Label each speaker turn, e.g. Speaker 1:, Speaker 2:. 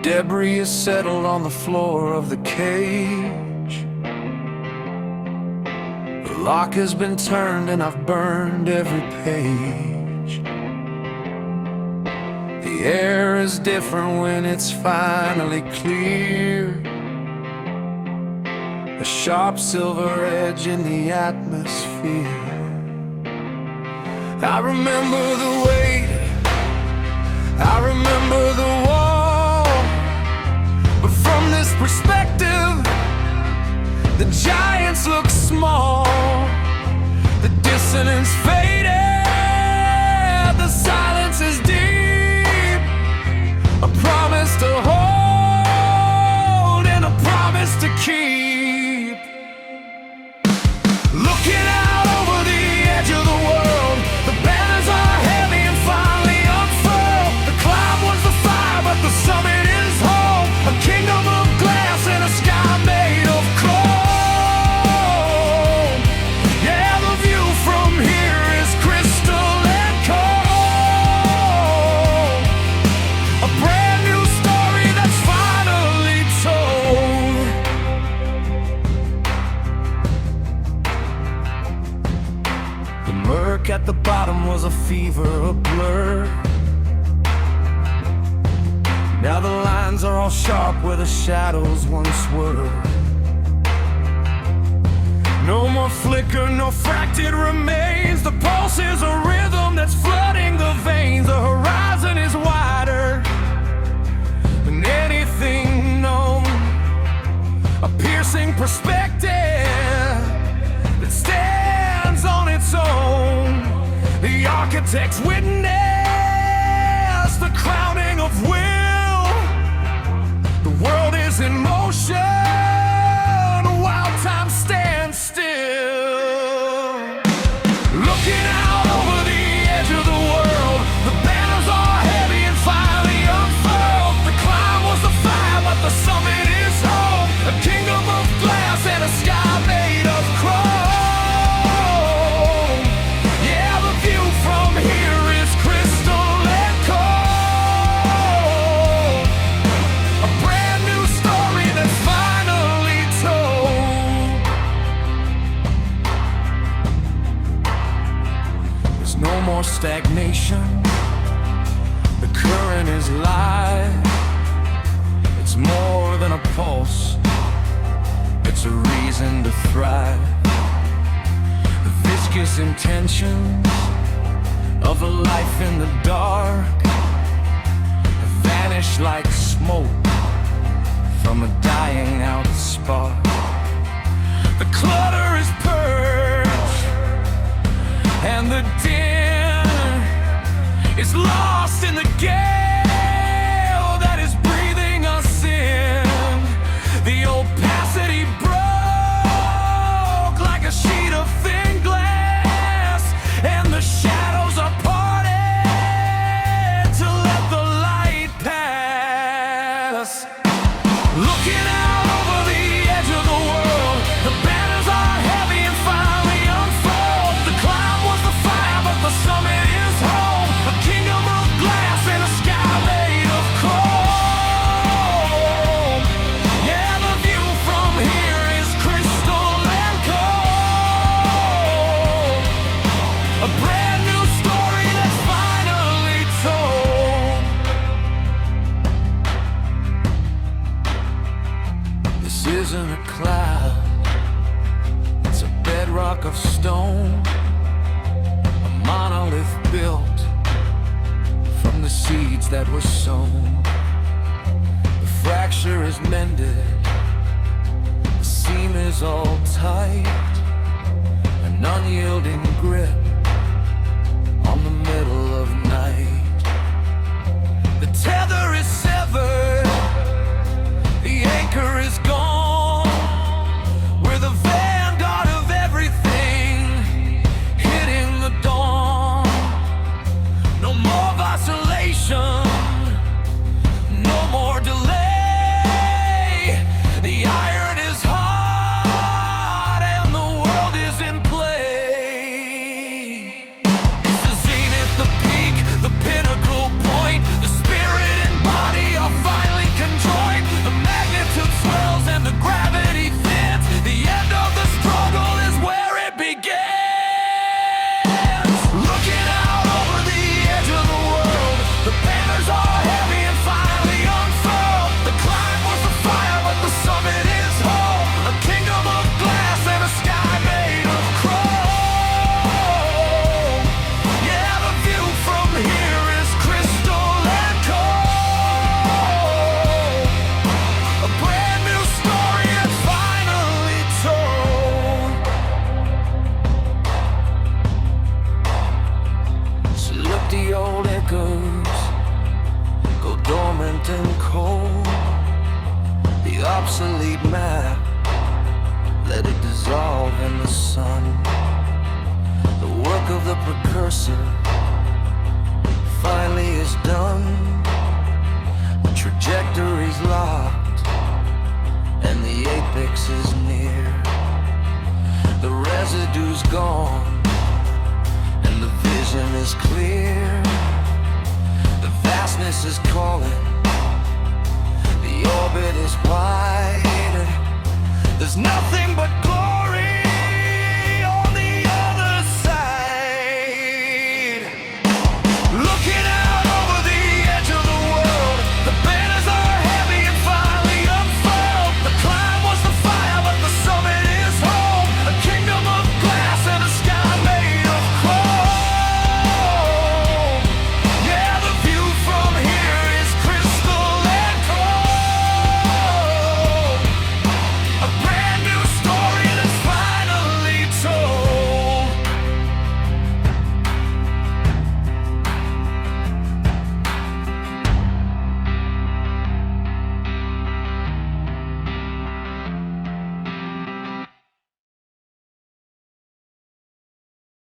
Speaker 1: Debris is settled on the floor of the cage. The lock has been turned and I've burned every page. The air is different when it's finally clear. A sharp silver edge in the atmosphere. I remember the weight, I remember the wall. But from this perspective, the giants look small. The dissonance faded, the silence is deep. A promise to hold and a promise to keep. Looking out over the edge of the world, the banners are heavy and finally unfurled. The climb was the fire, but the summit is home. A kingdom of glass and a sky made of chrome. Yeah, the view from here is crystal and cold. A brand new story that's finally told. The murk at the bottom was a fever, a blur. Now the lines are all sharp where the shadows once were. No more flicker, no fractured remains. The pulse is a rhythm that's flooding the veins. The horizon is wider than anything known. A piercing perspective that stands on its own. The architect's witness, the crowning of will. The world is in motion while time stands still. Looking out over the edge of the world, the banners are heavy and finally unfurled. The climb was the fire, but the summit is home. A kingdom of glass and a sky made of chrome. Yeah, the view from here is crystal and cold. A brand new story that's finally told. There's no more stagnation. The current is live. It's more than a pulse. It's a reason to thrive. The viscous intentions of a life in the dark vanish like smoke from a dying out spark. The clutter is purged and the din is lost in the gale that is breathing us in. The opacity broke like a sheet of thin glass, and the shadows are parted to let the light pass. Looking out over the edge of the world, the banners are heavy and finally unfurled. The climb was the fire, but the summit is home. A kingdom of glass and a sky made of chrome. Yeah, the view from here is crystal and cold. A brand new story that's finally told. This isn't a cloud, it's a bedrock of stone. A monolith built from the seeds that were sown. The fracture is mended, the seam is all tight. An unyielding grip on the middle of night. The tether is severed, the anchor is gone. We're the vanguard of everything, hitting the dawn. No more vacillation, no more delay. The iron is hot and the world is in play. map, let it dissolve in the sun. The work of the precursor finally is done. The trajectory's locked and the apex is near. The residue's gone and the vision is clear. The vastness is calling, the orbit is wide. There's nothing